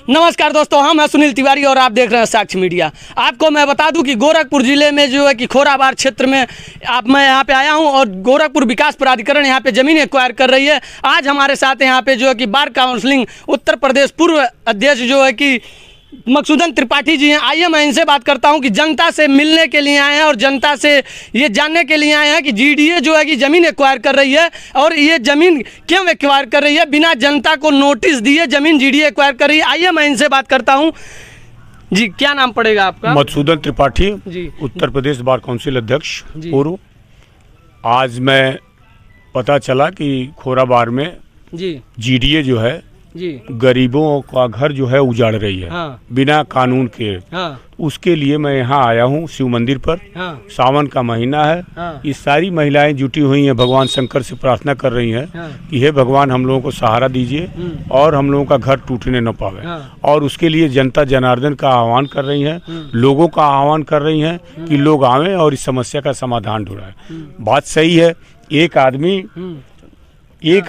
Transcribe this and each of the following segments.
नमस्कार दोस्तों, हम हैं सुनील तिवारी और आप देख रहे हैं साक्ष्य मीडिया। आपको मैं बता दूं कि गोरखपुर जिले में जो है कि खोराबार क्षेत्र में मैं यहाँ पे आया हूँ और गोरखपुर विकास प्राधिकरण यहाँ पे ज़मीन एक्वायर कर रही है। आज हमारे साथ यहाँ पे जो है कि बार काउंसिलिंग उत्तर प्रदेश पूर्व अध्यक्ष जो है कि मकसूदन त्रिपाठी जी हैं। आइए मैं इनसे बात करता हूं कि जनता से मिलने के लिए आए हैं और जनता से ये जानने के लिए आए हैं कि जीडीए जो है कि ज़मीन एक्वायर कर रही है और ये ज़मीन क्यों एक्वायर कर रही है, बिना जनता को नोटिस दिए ज़मीन जीडीए एक्वायर कर रही है। आइए मैं इनसे बात करता हूं। जी, क्या नाम पड़ेगा आपका? मकसूदन त्रिपाठी जी, उत्तर प्रदेश बार काउंसिल अध्यक्ष पूर्व। आज मैं पता चला कि खोराबार में जी जीडीए जो है जी गरीबों का घर जो है उजाड़ रही है। हाँ, बिना कानून के। हाँ, उसके लिए मैं यहाँ आया हूँ शिव मंदिर पर। हाँ, सावन का महीना है। हाँ, ये सारी महिलाएं जुटी हुई हैं, भगवान शंकर से प्रार्थना कर रही हैं हाँ, कि हे भगवान हम लोगों को सहारा दीजिए और हम लोगों का घर टूटने न पावे। हाँ, और उसके लिए जनता जनार्दन का आह्वान कर रही है, लोगों का आह्वान कर रही हैं कि लोग आवें और इस समस्या का समाधान ढूंढें। बात सही है। एक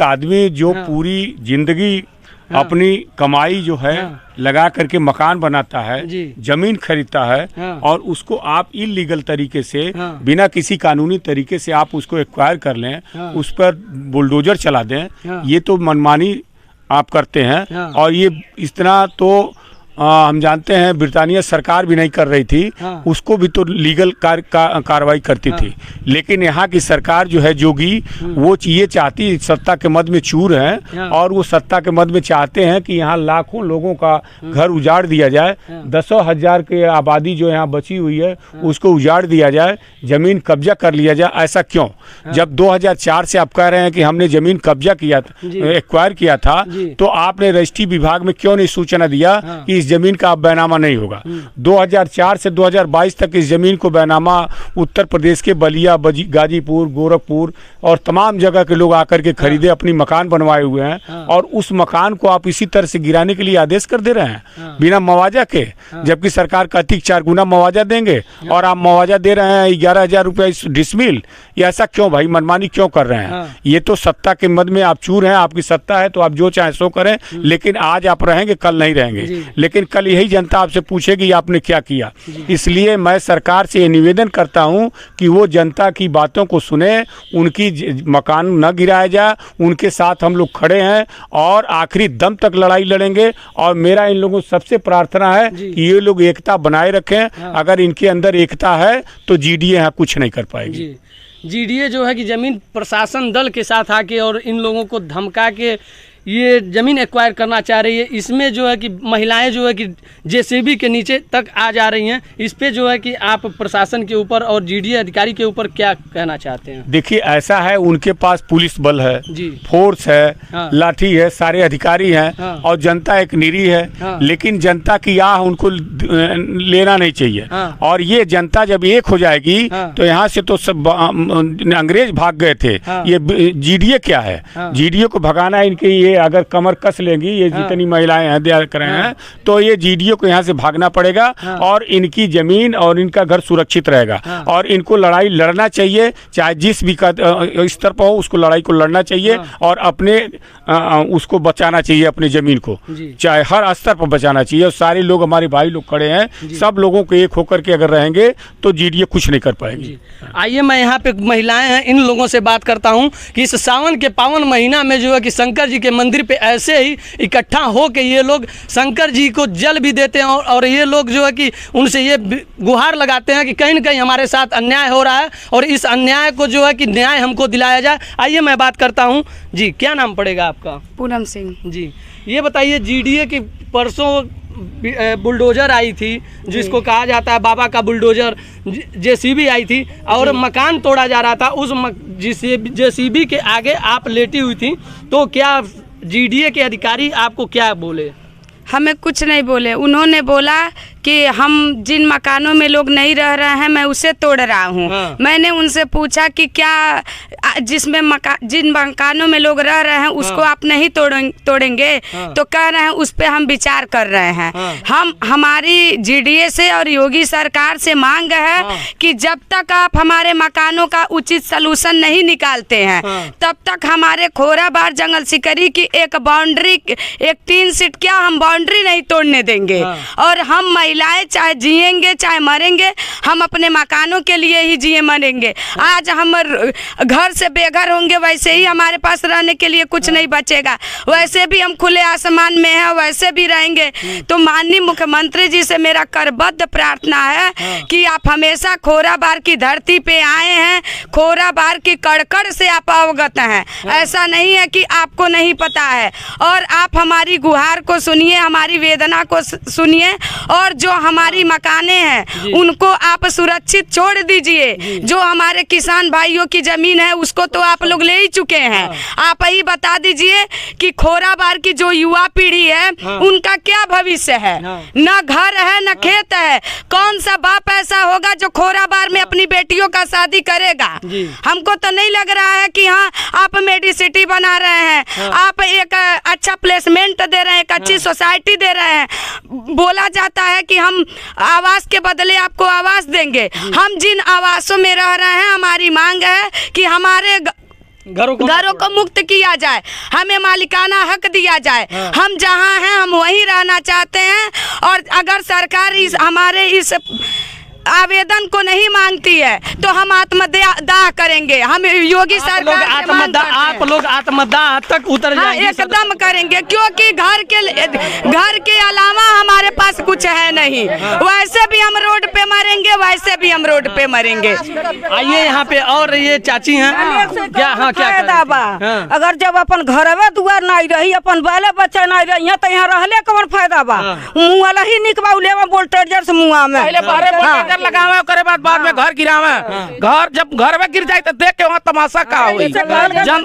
आदमी जो पूरी जिंदगी अपनी कमाई जो है लगा करके मकान बनाता है, जमीन खरीदता है और उसको आप इलीगल तरीके से बिना किसी कानूनी तरीके से आप उसको एक्वायर कर लें, उस पर बुलडोजर चला दें, ये तो मनमानी आप करते हैं। और ये इतना तो हम जानते हैं ब्रिटानिया सरकार भी नहीं कर रही थी, उसको भी तो लीगल कार्रवाई करती थी। लेकिन यहाँ की सरकार जो है जोगी, वो ये चाहती, सत्ता के मद में चूर है और वो सत्ता के मद में चाहते हैं कि यहाँ लाखों लोगों का घर उजाड़ दिया जाए, दसों हजार की आबादी जो यहाँ बची हुई है उसको उजाड़ दिया जाए, जमीन कब्जा कर लिया जाए। ऐसा क्यों? जब 2004 से आप कह रहे हैं कि हमने जमीन कब्जा किया, एक्वायर किया था, तो आपने रजिस्ट्री विभाग में क्यों नहीं सूचना दिया कि जमीन का अब बैनामा नहीं होगा? 2004 से 2022 तक इस जमीन को बैनामा उत्तर प्रदेश के बलिया, गाजीपुर, गोरखपुर और तमाम जगह के लोग आकर के खरीदे, अपनी मकान बनवाए हुए हैं और उस मकान को आप इसी तरह से गिराने के लिए आदेश कर दे रहे हैं बिना मुआवजा के, जबकि सरकार कहती 4 गुना मुआवजा देंगे और आप मुआवजा दे रहे हैं 11,000 रुपये इस डिसमिल। ये ऐसा क्यों भाई? मनमानी क्यों कर रहे हैं? ये तो सत्ता के मद में आप चूर हैं, आपकी सत्ता है तो आप जो चाहे सो करें, लेकिन आज आप रहेंगे कल नहीं रहेंगे। लेकिन कल यही जनता आपसे पूछेगी आपने क्या किया। इसलिए मैं सरकार से ये निवेदन करता हूं कि वो जनता की बातों को सुने, उनकी मकान न गिराया जाए, उनके साथ हम लोग खड़े हैं और आखिरी दम तक लड़ाई लड़ेंगे। और मेरा इन लोगों सबसे प्रार्थना है कि ये लोग एकता बनाए रखें। अगर इनके अंदर एकता है तो जीडीए यहाँ कुछ नहीं कर पाएगी। जीडीए जो है कि जमीन प्रशासन दल के साथ आके और इन लोगों को धमका के ये ज़मीन एक्वायर करना चाह रही है। इसमें जो है कि महिलाएं जो है कि जेसीबी के नीचे तक आ जा रही हैं। इस पे जो है कि आप प्रशासन के ऊपर और जीडीए अधिकारी के ऊपर क्या कहना चाहते हैं? देखिए, ऐसा है, उनके पास पुलिस बल है, फोर्स है, लाठी है, सारे अधिकारी हैं और जनता एक निरी है। लेकिन जनता की आह उनको लेना नहीं चाहिए। और ये जनता जब एक हो जाएगी तो यहाँ से तो सब अंग्रेज भाग गए थे। ये जीडीए क्या है? जीडीए को भगाना है। इनके ये अगर कमर कस लेंगी, ये जितनी महिलाएं हैं दिया कर रहे हैं, तो ये जीडीए को यहाँ से भागना पड़ेगा और इनकी जमीन और इनका घर सुरक्षित रहेगा। और इनको लड़ाई लड़ना चाहिए, चाहे जिस भी स्तर पर हो उसको लड़ाई को लड़ना चाहिए और अपने उसको बचाना चाहिए, अपनी जमीन को चाहे हर स्तर पर बचाना चाहिए। और सारे लोग हमारे भाई लोग खड़े हैं, सब लोगों को एक होकर के अगर रहेंगे तो जीडीए कुछ नहीं कर पाएगी। आइए मैं यहाँ पे महिलाएं हैं, इन लोगों से बात करता हूँ कि इस सावन के पावन महीना में जो है कि शंकर जी के मंदिर पे ऐसे ही इकट्ठा हो के ये लोग शंकर जी को जल भी देते हैं और ये लोग जो है कि उनसे ये गुहार लगाते हैं कि कहीं न कहीं हमारे साथ अन्याय हो रहा है और इस अन्याय को जो है कि न्याय हमको दिलाया जाए। आइए मैं बात करता हूं। जी, क्या नाम पड़ेगा आपका? पूनम सिंह। जी, ये बताइए, जीडीए की परसों बुलडोजर आई थी, जिसको कहा जाता है बाबा का बुलडोजर, जेसीबी आई थी और मकान तोड़ा जा रहा था। उस जेसीबी के आगे आप लेटी हुई थी, तो क्या जीडीए के अधिकारी आपको क्या बोले? हमें कुछ नहीं बोले। उन्होंने बोला कि हम जिन मकानों में लोग नहीं रह रहे हैं मैं उसे तोड़ रहा हूँ। मैंने उनसे पूछा कि क्या जिसमें जिन मकानों में लोग रह रहे हैं उसको आप नहीं तोड़ेंगे? तो कह रहे हैं उस पे हम विचार कर रहे हैं। हम हमारी जीडीए से और योगी सरकार से मांग है कि जब तक आप हमारे मकानों का उचित सलूशन नहीं निकालते हैं तब तक हमारे खोराबार जंगल सिकरी की एक बाउंड्री, एक 3 फीट क्या हम बाउंड्री नहीं तोड़ने देंगे। और हम महिलाएं चाहे जिएंगे चाहे मरेंगे, हम अपने मकानों के लिए ही जिए मरेंगे। आज हम घर से बेघर होंगे, वैसे ही हमारे पास रहने के लिए कुछ नहीं बचेगा। वैसे भी हम खुले आसमान में हैं, वैसे भी रहेंगे। तो माननीय मुख्यमंत्री जी से मेरा करबद्ध प्रार्थना है कि आप हमेशा खोराबार की धरती पे आए हैं, खोराबार की कड़कड़ से आप अवगत हैं। ऐसा नहीं है कि आपको नहीं पता है। और आप हमारी गुहार को सुनिए, हमारी वेदना को सुनिए, और जो हमारी मकाने हैं उनको आप सुरक्षित छोड़ दीजिए। जो हमारे किसान भाइयों की जमीन है उसको तो आप लोग ले ही चुके हैं। आप ही बता दीजिए कि खोराबार की जो युवा पीढ़ी है उनका क्या भविष्य है? न घर है न खेत है। कौन सा बाप ऐसा होगा जो खोराबार में अपनी बेटियों का शादी करेगा? हमको तो नहीं लग रहा है कि हाँ आप मेडिसिटी बना रहे हैं, आप एक अच्छा प्लेसमेंट दे रहे हैं, एक अच्छी सोसाइटी दे रहे हैं। बोला जाता है कि हम आवास के बदले आपको आवास देंगे। हम जिन आवासों में रह रहे हैं, हमारी मांग है कि हमारे घरों को मुक्त किया जाए, हमें मालिकाना हक दिया जाए। हम जहां हैं हम वहीं रहना चाहते हैं। और अगर सरकार हमारे इस आवेदन को नहीं मांगती है तो हम आत्मदाह करेंगे। हम योगी सरकार आप लोग आत्मदाह तक उतर जाएंगे? एकदम करेंगे, क्योंकि घर के अलावा हमारे पास कुछ है नहीं। वैसे भी हम रोड पे मरेंगे, वैसे भी हम रोड पे मरेंगे। आइए यहाँ पे और ये चाची हैं क्या? हाँ क्या बा? अगर जब अपन घरवे दुआर नहीं रही, अपन बाले बच्चा नहीं रही तो यहाँ रहले कौन फायदा बा? मुँह वाला ही निकबा उलेवा वोल्टेजर से मुँह में लगावे करे बाद में घर गिरावे। घर जब घर में गिर जाए तो देख के वहाँ तमाशा का हुई।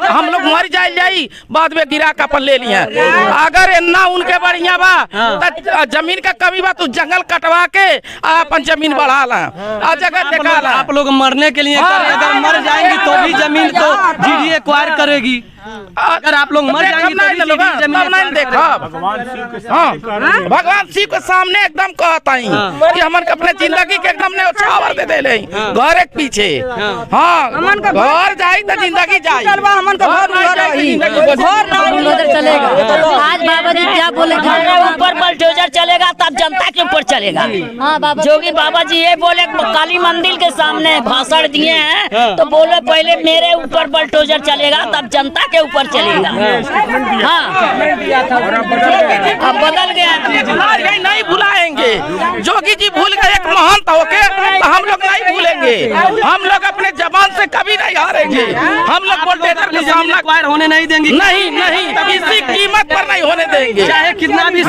हम लोग मर जाई बाद में गिरा के अपन ले लिए। अगर ना उनके बढ़िया बा तो जमीन का कमी बा तो जंगल कटवा के अपन जमीन बढ़ा ला, जगह देखा ला। आप लोग मरने के लिए अगर मर जाएंगे तो भी जमीन तो जीडीए एक्वायर करेगी। अगर आप लोग मर जाएंगे तो जमीन देखा। भगवान शिव के सामने एकदम कहता ही कि हमन अपने जिंदगी के एकदम ने छावर दे दे घर एक पीछे। हाँ घर जाए तो जिंदगी जाए, चलेगा। आज बाबा जी क्या बोले, घर के ऊपर बुलडोजर चलेगा तब जनता के ऊपर चलेगा। जोगी बाबा जी ये बोले काली मंदिर के सामने भाषण दिए हैं तो बोले पहले मेरे ऊपर बुलडोजर चलेगा तब जनता के ऊपर चलेगा। हाँ अब बदल गया। नहीं भुलाएंगे, जोगी जी भूल गए एक महंत होके, हम लोग नहीं भूलेंगे। हम लोग अपने जबान से कभी नहीं हारेंगे। हम लोग वोल्टेजर का सामना होने नहीं देंगे। नहीं किसी कीमत पर नहीं होने देंगे, चाहे कितना भी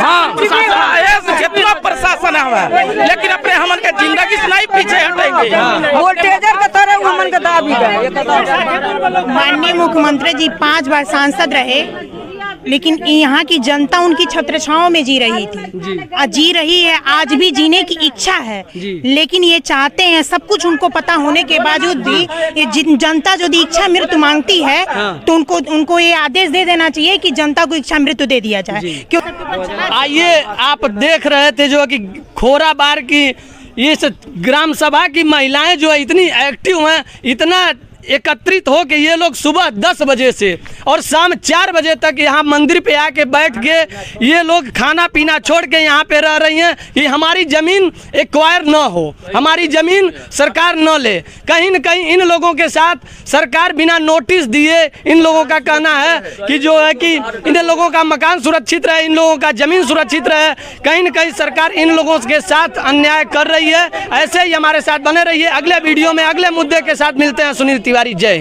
कितना प्रशासन है, लेकिन अपने हमन के जिंदगी से नहीं पीछे हटेंगे। वोल्टेजर का तरह हमन का दाबी गए। माननीय मुख्यमंत्री जी 5 बार सांसद रहे, लेकिन यहाँ की जनता उनकी छत्रछाओं में जी रही थी, जी रही है, आज भी जीने की इच्छा है। लेकिन ये चाहते हैं, सब कुछ उनको पता होने के बावजूद भी ये जनता जो इच्छा मृत्यु मांगती है तो उनको ये आदेश दे देना चाहिए कि जनता को इच्छा मृत्यु दे दिया जाए। आइए आप देख रहे थे जो कि खोराबार की इस ग्राम सभा की महिलाएं जो इतनी एक्टिव हैं, इतना एकत्रित हो के ये लोग सुबह 10 बजे से और शाम 4 बजे तक यहाँ मंदिर पे आके बैठ के ये लोग खाना पीना छोड़ के यहाँ पे रह रही हैं कि हमारी ज़मीन एक्वायर न हो, हमारी ज़मीन सरकार न ले। कहीं न कहीं इन लोगों के साथ सरकार बिना नोटिस दिए, इन लोगों का कहना है कि जो है कि इन लोगों का मकान सुरक्षित रहे, इन लोगों का ज़मीन सुरक्षित रहे। कहीं न कहीं सरकार इन लोगों के साथ अन्याय कर रही है। ऐसे ही हमारे साथ बने रहिए। अगले वीडियो में अगले मुद्दे के साथ मिलते हैं। सुनील तिवारी, जय हिंद।